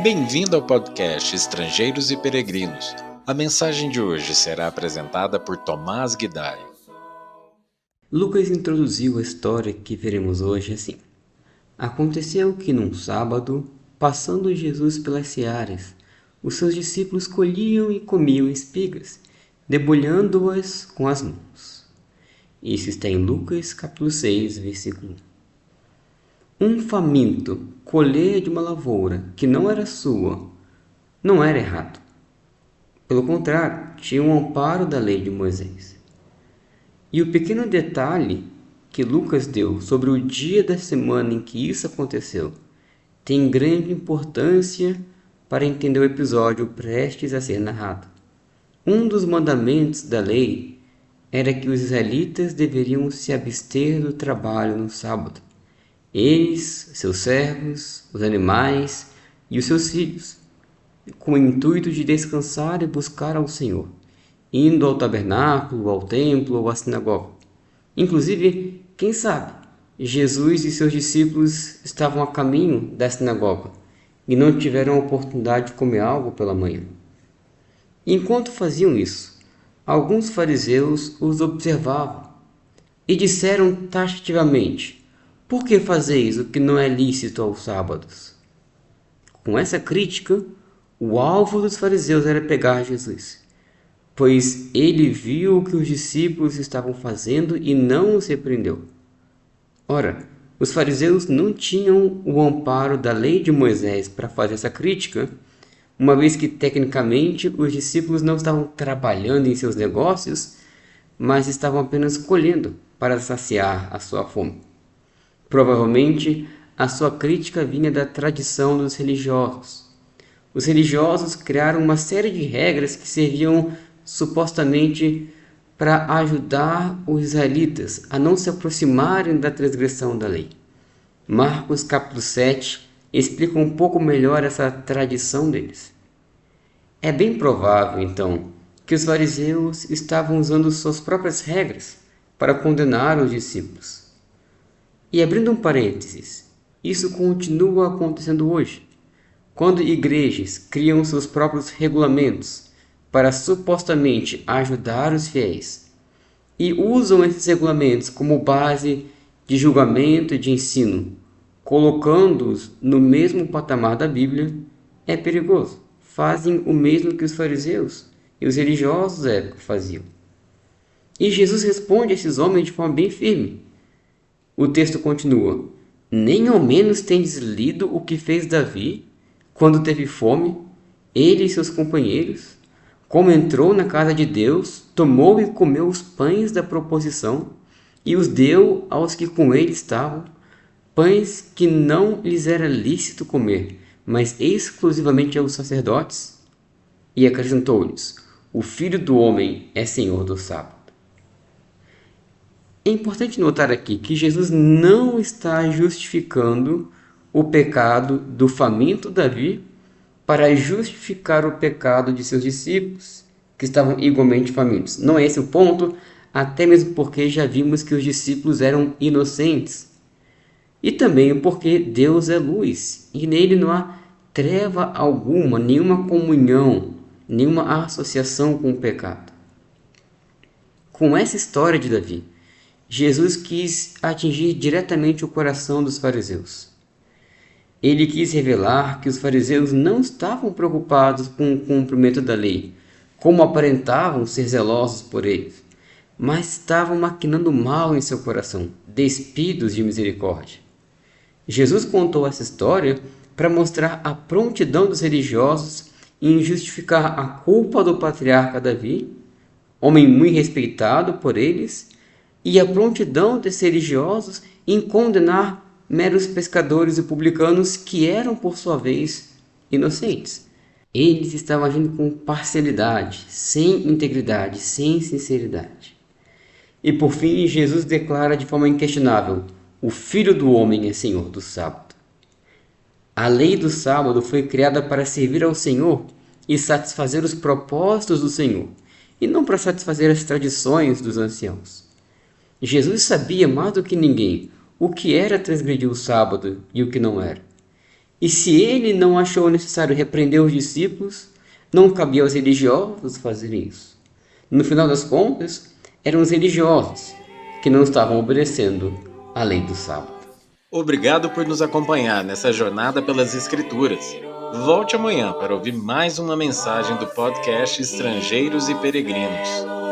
Bem-vindo ao podcast Estrangeiros e Peregrinos. A mensagem de hoje será apresentada por Tomás Guidai. Lucas introduziu a história que veremos hoje assim. Aconteceu que num sábado, passando Jesus pelas searas, os seus discípulos colhiam e comiam espigas, debulhando-as com as mãos. Isso está em Lucas capítulo 6, versículo 1. Um faminto colher de uma lavoura que não era sua não era errado. Pelo contrário, tinha um amparo da lei de Moisés. E o pequeno detalhe que Lucas deu sobre o dia da semana em que isso aconteceu tem grande importância para entender o episódio prestes a ser narrado. Um dos mandamentos da lei era que os israelitas deveriam se abster do trabalho no sábado. Eles, seus servos, os animais e os seus filhos, com o intuito de descansar e buscar ao Senhor, indo ao tabernáculo, ao templo ou à sinagoga. Inclusive, quem sabe, Jesus e seus discípulos estavam a caminho da sinagoga e não tiveram a oportunidade de comer algo pela manhã. Enquanto faziam isso, alguns fariseus os observavam e disseram taxativamente: "Por que fazeis o que não é lícito aos sábados?" Com essa crítica, o alvo dos fariseus era pegar Jesus, pois ele viu o que os discípulos estavam fazendo e não os repreendeu. Ora, os fariseus não tinham o amparo da lei de Moisés para fazer essa crítica, uma vez que tecnicamente os discípulos não estavam trabalhando em seus negócios, mas estavam apenas colhendo para saciar a sua fome. Provavelmente, a sua crítica vinha da tradição dos religiosos. Os religiosos criaram uma série de regras que serviam supostamente para ajudar os israelitas a não se aproximarem da transgressão da lei. Marcos capítulo 7 explica um pouco melhor essa tradição deles. É bem provável, então, que os fariseus estavam usando suas próprias regras para condenar os discípulos. E abrindo um parênteses, isso continua acontecendo hoje, quando igrejas criam seus próprios regulamentos para supostamente ajudar os fiéis e usam esses regulamentos como base de julgamento e de ensino, colocando-os no mesmo patamar da Bíblia, é perigoso. Fazem o mesmo que os fariseus e os religiosos da época faziam. E Jesus responde a esses homens de forma bem firme. O texto continua: "Nem ao menos tendes lido o que fez Davi quando teve fome, ele e seus companheiros, como entrou na casa de Deus, tomou e comeu os pães da proposição e os deu aos que com ele estavam, pães que não lhes era lícito comer, mas exclusivamente aos sacerdotes?" E acrescentou-lhes: "O Filho do Homem é Senhor do sábado." É importante notar aqui que Jesus não está justificando o pecado do faminto Davi para justificar o pecado de seus discípulos, que estavam igualmente famintos. Não é esse o ponto, até mesmo porque já vimos que os discípulos eram inocentes. E também porque Deus é luz, e nele não há treva alguma, nenhuma comunhão, nenhuma associação com o pecado. Com essa história de Davi, Jesus quis atingir diretamente o coração dos fariseus. Ele quis revelar que os fariseus não estavam preocupados com o cumprimento da lei, como aparentavam ser zelosos por eles, mas estavam maquinando mal em seu coração, despidos de misericórdia. Jesus contou essa história para mostrar a prontidão dos religiosos em justificar a culpa do patriarca Davi, homem muito respeitado por eles, e a prontidão desses religiosos em condenar meros pescadores e publicanos que eram, por sua vez, inocentes. Eles estavam agindo com parcialidade, sem integridade, sem sinceridade. E por fim, Jesus declara de forma inquestionável: "O Filho do Homem é Senhor do sábado." A lei do sábado foi criada para servir ao Senhor e satisfazer os propósitos do Senhor, e não para satisfazer as tradições dos anciãos. Jesus sabia mais do que ninguém o que era transgredir o sábado e o que não era. E se ele não achou necessário repreender os discípulos, não cabia aos religiosos fazerem isso. No final das contas, eram os religiosos que não estavam obedecendo à lei do sábado. Obrigado por nos acompanhar nessa jornada pelas Escrituras. Volte amanhã para ouvir mais uma mensagem do podcast Estrangeiros e Peregrinos.